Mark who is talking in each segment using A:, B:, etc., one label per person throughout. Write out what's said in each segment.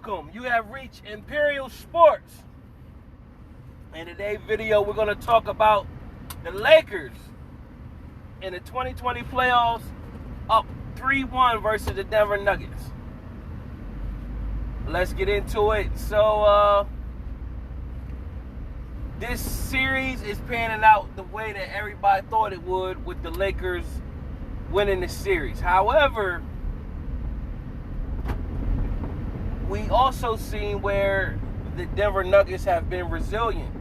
A: Welcome. You have reached Imperial Sports. In today's video, we're going to talk about the Lakers in the 2020 playoffs, up 3-1 versus the Denver Nuggets. Let's get into it. So, this series is panning out the way that everybody thought it would, with the Lakers winning the series. However, we also seen where the Denver Nuggets have been resilient.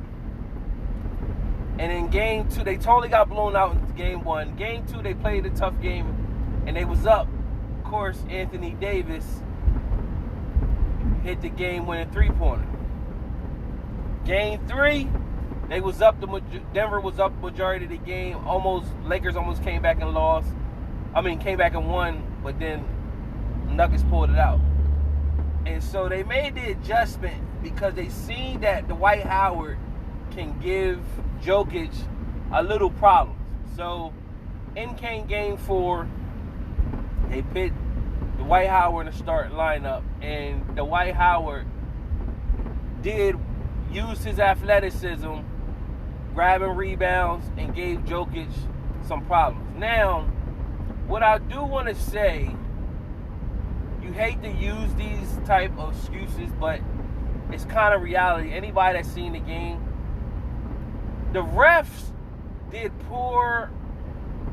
A: And in game 2, they totally got blown out in game 1. Game 2, they played a tough game, and they was up. Of course, Anthony Davis hit the game-winning three-pointer. Game 3, they was up. Denver was up majority of the game. Lakers almost came back and lost. Came back and won, but then Nuggets pulled it out. And so they made the adjustment because they seen that Dwight Howard can give Jokic a little problem. So in came game 4, they put Dwight Howard in the start lineup, and Dwight Howard did use his athleticism, grabbing rebounds, and gave Jokic some problems. Now, what I do want to say, you hate to use these type of excuses, but it's kind of reality. Anybody that's seen the game, the refs did poor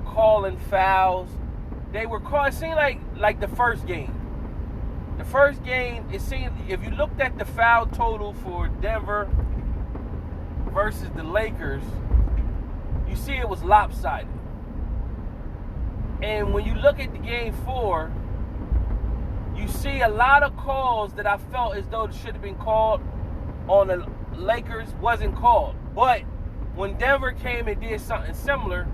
A: calling fouls. They were called, it seemed like the first game. The first game, it seemed, if you looked at the foul total for Denver versus the Lakers, you see it was lopsided. And when you look at the game 4, you see a lot of calls that I felt as though it should have been called on the Lakers wasn't called. But when Denver came and did something similar,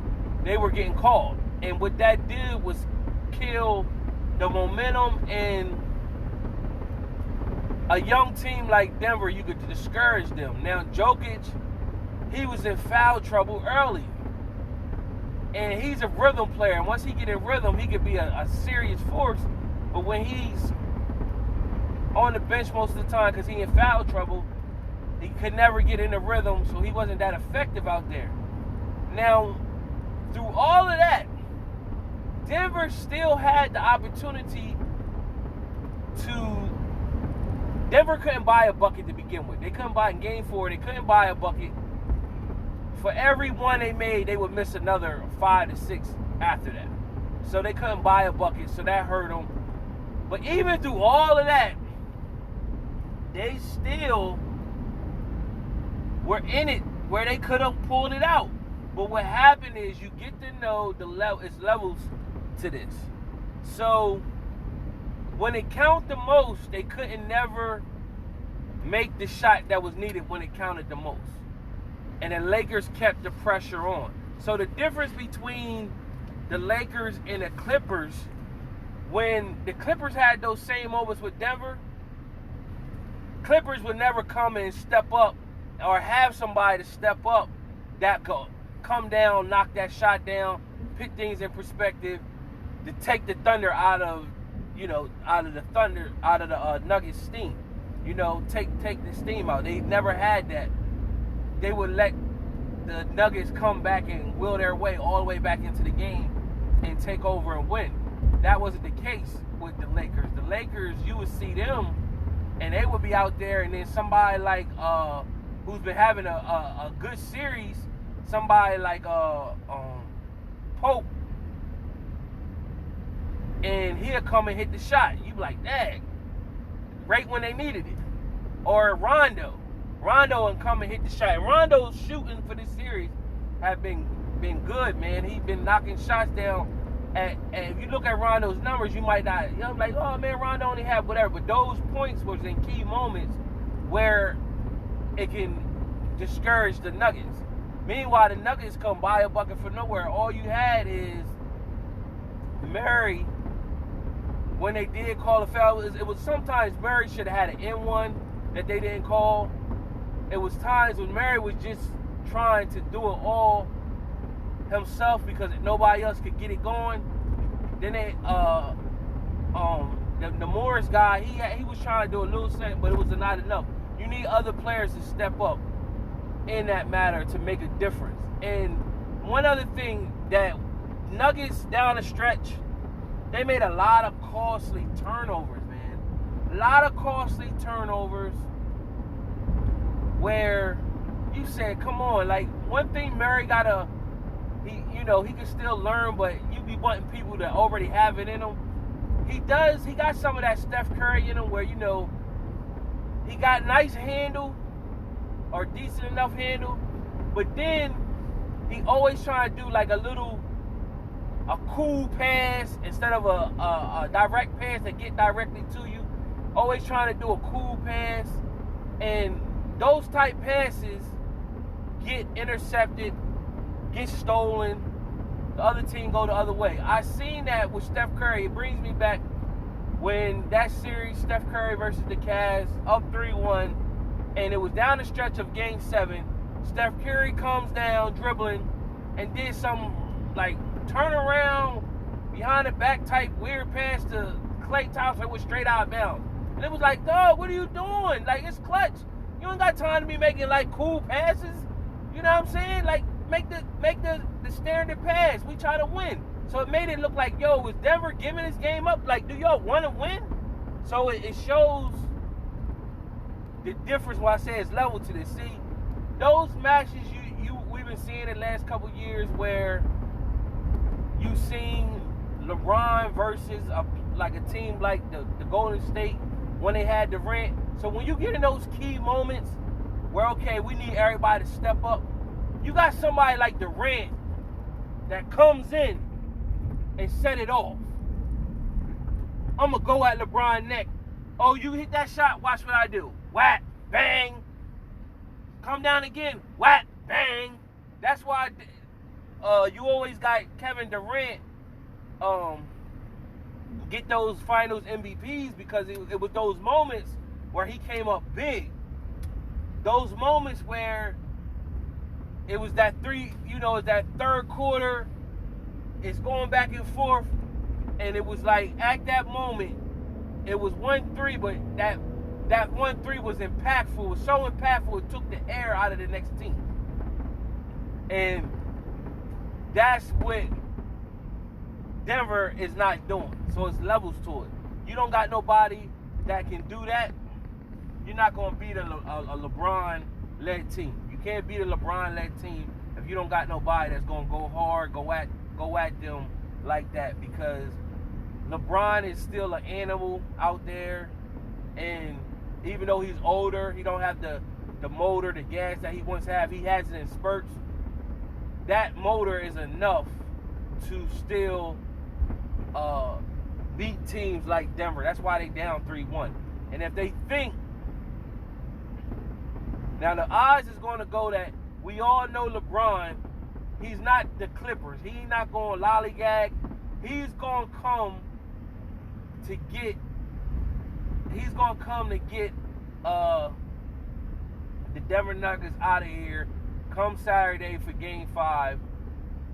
A: they were getting called. And what that did was kill the momentum. And a young team like Denver, you could discourage them. Now, Jokic, he was in foul trouble early. And he's a rhythm player. And once he get in rhythm, he could be a serious force. But when he's on the bench most of the time because he in foul trouble, he could never get in the rhythm, so he wasn't that effective out there. Now, through all of that, Denver still had the opportunity to... Denver couldn't buy a bucket to begin with. They couldn't buy in game 4. They couldn't buy a bucket. For every one they made, they would miss another 5 to 6 after that. So they couldn't buy a bucket, so that hurt them. But even through all of that, they still were in it where they could have pulled it out. But what happened is you get to know it's levels to this. So when it counted the most, they couldn't never make the shot that was needed when it counted the most. And the Lakers kept the pressure on. So the difference between the Lakers and the Clippers, when the Clippers had those same moments with Denver, Clippers would never come and step up or have somebody to step up that could come down, knock that shot down, put things in perspective, to take the thunder out of the Nuggets steam. Take the steam out. They never had that. They would let the Nuggets come back and will their way all the way back into the game and take over and win. That wasn't the case with the Lakers. The Lakers, you would see them, and they would be out there, and then somebody like who's been having a good series, somebody like Pope, and he'll come and hit the shot. You be like, dang, right when they needed it. Or Rondo will come and hit the shot. Rondo's shooting for this series have been good, man. He's been knocking shots down. And if you look at Rondo's numbers, you might not, like, oh man, Rondo only had whatever. But those points was in key moments where it can discourage the Nuggets. Meanwhile, the Nuggets come by a bucket from nowhere. All you had is Murray. When they did call a foul, it was sometimes Murray should have had an N1 that they didn't call. It was times when Murray was just trying to do it all himself because nobody else could get it going. Then they the Morris guy, he was trying to do a little something, but it was not enough. You need other players to step up in that matter to make a difference. And one other thing, that Nuggets down the stretch, they made a lot of costly turnovers, man. A lot of costly turnovers where you said, come on, like, one thing Murray gotta, he can still learn, but you be wanting people that already have it in him. He got some of that Steph Curry in him where, he got nice handle or decent enough handle, but then he always trying to do like a cool pass instead of a direct pass that get directly to you. Always trying to do a cool pass, and those type passes get intercepted, get stolen. The other team go the other way. I seen that with Steph Curry. It brings me back when that series, Steph Curry versus the Cavs, up 3-1, and it was down the stretch of Game 7. Steph Curry comes down dribbling and did some like turn around behind the back type weird pass to Klay Thompson. It was straight out of bounds. And it was like, dog, what are you doing? Like, it's clutch. You don't got time to be making like cool passes. You know what I'm saying? Like, make the standard pass. We try to win. So it made it look like, yo, was Denver giving this game up? Like, do y'all want to win? So it shows the difference. Why I say it's level to this. See, those matches we've been seeing the last couple years where you seen LeBron versus a team like the Golden State when they had Durant. So when you get in those key moments where, okay, we need everybody to step up, you got somebody like Durant that comes in and set it off. I'm going to go at LeBron neck. Oh, you hit that shot, watch what I do. Whack, bang. Come down again, whack, bang. That's why you always got Kevin Durant get those finals MVPs, because it was those moments where he came up big. Those moments where it was that it's that third quarter, it's going back and forth, and it was like at that moment, it was 1-3, but that 1-3 was impactful. It was so impactful, it took the air out of the next team. And that's what Denver is not doing. So it's levels to it. You don't got nobody that can do that. You're not going to beat a LeBron-led team. You can't beat a LeBron-led team if you don't got nobody that's going to go hard, go at them like that, because LeBron is still an animal out there, and even though he's older, he don't have the motor, the gas that he once had. He has it in spurts. That motor is enough to still beat teams like Denver. That's why they down 3-1. And if they think, now the odds is going to go that we all know LeBron, he's not the Clippers. He's not going to lollygag. He's going to come to get the Denver Nuggets out of here come Saturday for Game 5.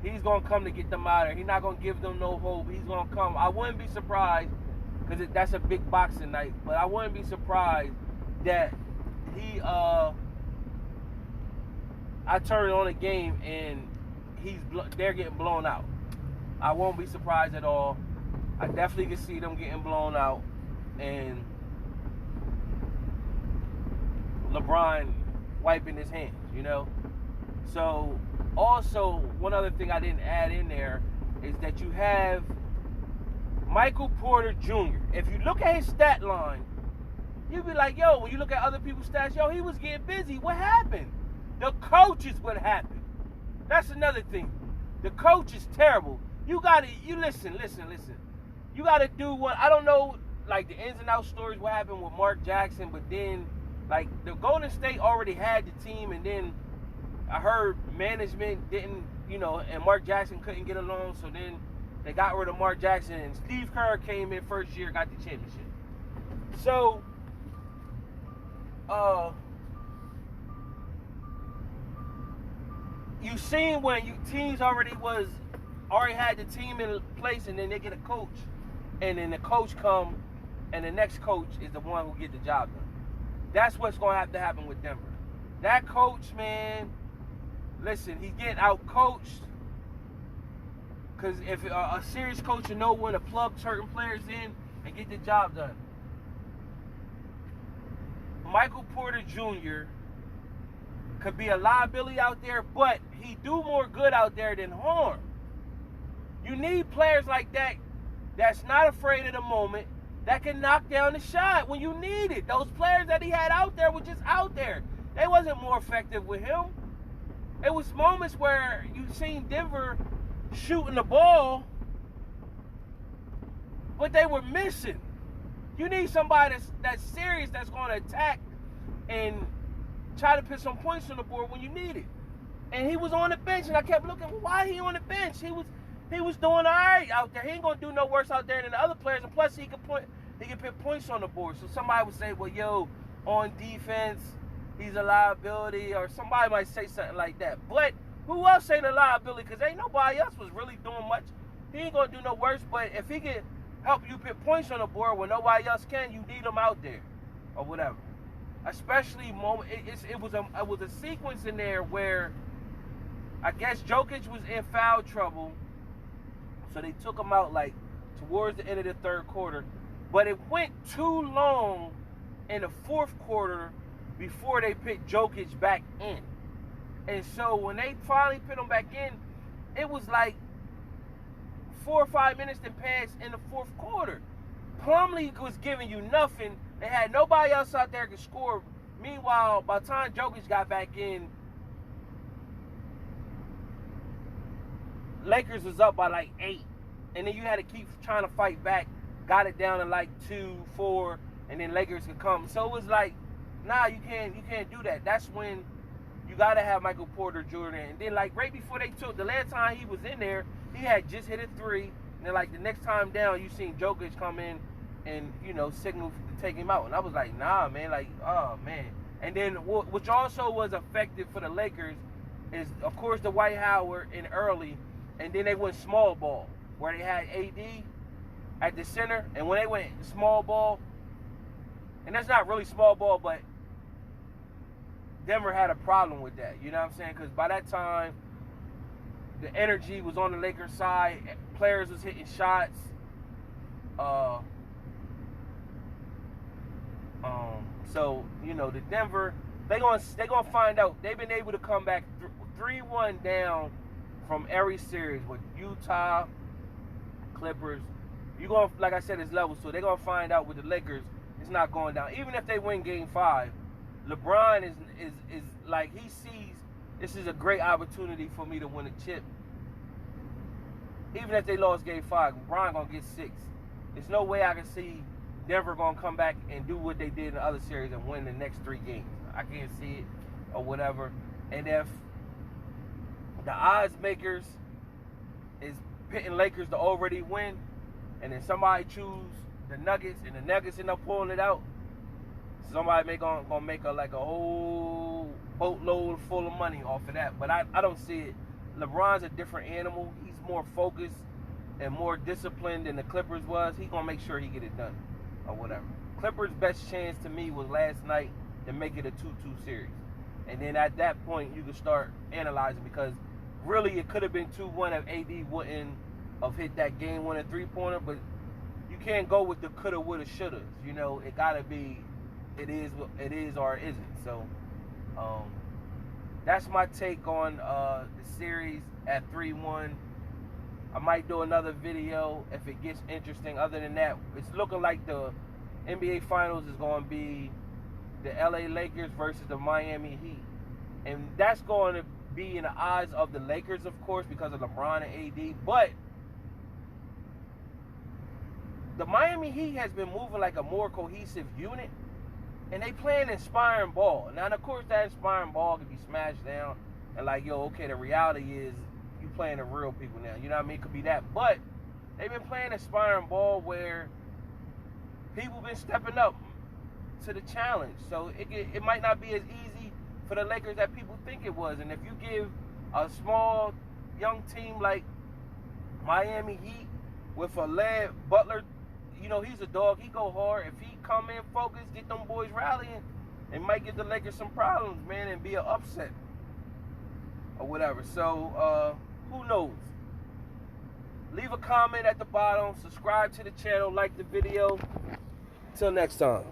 A: He's going to come to get them out of here. He's not going to give them no hope. He's going to come. I wouldn't be surprised, because that's a big boxing night, but I wouldn't be surprised that I turn on a game and they're getting blown out. I won't be surprised at all. I definitely can see them getting blown out, and LeBron wiping his hands, So, also, one other thing I didn't add in there is that you have Michael Porter Jr. If you look at his stat line, you'd be like, yo, when you look at other people's stats, yo, he was getting busy. What happened? The coach is what happened. That's another thing. The coach is terrible. You listen. You got to do what, I don't know, like the ins and outs stories, what happened with Mark Jackson, but then, like, the Golden State already had the team, and then I heard management didn't, and Mark Jackson couldn't get along, so then they got rid of Mark Jackson, and Steve Kerr came in first year, got the championship. So, you seen when teams already had the team in place, and then they get a coach, and then the coach come and the next coach is the one who get the job done. That's what's going to have to happen with Denver. That coach, man, listen, he's getting out-coached. Because if a serious coach, you know when to plug certain players in and get the job done. Michael Porter Jr. could be a liability out there, but he do more good out there than harm. You need players like that that's not afraid of the moment, that can knock down the shot when you need it. Those players that he had out there were just out there. They wasn't more effective with him. It was moments where you seen Denver shooting the ball, but they were missing. You need somebody that's serious, that's going to attack and try to put some points on the board when you need it. And he was on the bench, and I kept looking, why he on the bench? He was doing all right out there. He ain't going to do no worse out there than the other players, and plus he could put points on the board. So somebody would say, well, yo, on defense, he's a liability, or somebody might say something like that. But who else ain't a liability? Because ain't nobody else was really doing much. He ain't going to do no worse, but if he can help you put points on the board when nobody else can, you need him out there or whatever. Especially, it was a sequence in there where I guess Jokic was in foul trouble, so they took him out like towards the end of the third quarter. But it went too long in the fourth quarter before they put Jokic back in. And so when they finally put him back in, it was like 4 or 5 minutes to pass in the fourth quarter. Plumlee was giving you nothing. They had nobody else out there to score. Meanwhile, by the time Jokic got back in, Lakers was up by like 8. And then you had to keep trying to fight back. Got it down to like 2, 4, and then Lakers could come. So it was like, nah, you can't do that. That's when you got to have Michael Porter Jr. And then like right before they took, the last time he was in there, he had just hit a 3. And then like the next time down, you seen Jokic come in and, you know, signal to take him out. And I was like, nah, man, like, oh, man. And then which also was effective for the Lakers is, of course, the Dwight Howard in early. And then they went small ball, where they had AD at the center. And when they went small ball, and that's not really small ball, but Denver had a problem with that. You know what I'm saying? Because by that time, the energy was on the Lakers side. Players was hitting shots. So, you know, the Denver, they gonna find out. They've been able to come back 3-1 down from every series with Utah, Clippers. You gonna, like I said, it's level. So they're gonna find out with the Lakers, it's not going down. Even if they win Game 5, LeBron is like, he sees this is a great opportunity for me to win a chip. Even if they lost Game 5, LeBron gonna get 6. There's no way I can see Denver gonna come back and do what they did in the other series and win the next 3 games. I can't see it or whatever. And if the odds makers is pitting Lakers to already win, and then somebody choose the Nuggets and the Nuggets end up pulling it out, somebody gonna make a whole boatload full of money off of that. But I don't see it. LeBron's a different animal. He's more focused and more disciplined than the Clippers was. He's gonna make sure he get it done or whatever. Clippers' best chance to me was last night to make it a 2-2 series. And then at that point you can start analyzing, because really it could have been 2-1 if AD wouldn't have hit that game-winning 3-pointer. But you can't go with the coulda, woulda, shouldas. You know, it gotta be it is or it isn't. So that's my take on the series at 3-1. I might do another video if it gets interesting. Other than that, it's looking like the NBA Finals is going to be the LA Lakers versus the Miami Heat. And that's going to be in the eyes of the Lakers, of course, because of LeBron and AD. But the Miami Heat has been moving like a more cohesive unit. And they playing inspiring ball. Now, of course, that inspiring ball can be smashed down. And like, yo, okay, the reality is you playing the real people now. You know what I mean? It could be that. But they've been playing inspiring ball where people been stepping up to the challenge. So it might not be as easy for the Lakers that people think it was. And if you give a small, young team like Miami Heat with a Butler, you know, he's a dog. He go hard. If he come in focused, get them boys rallying, it might give the Lakers some problems, man, and be an upset or whatever. So, who knows? Leave a comment at the bottom. Subscribe to the channel. Like the video. Till next time.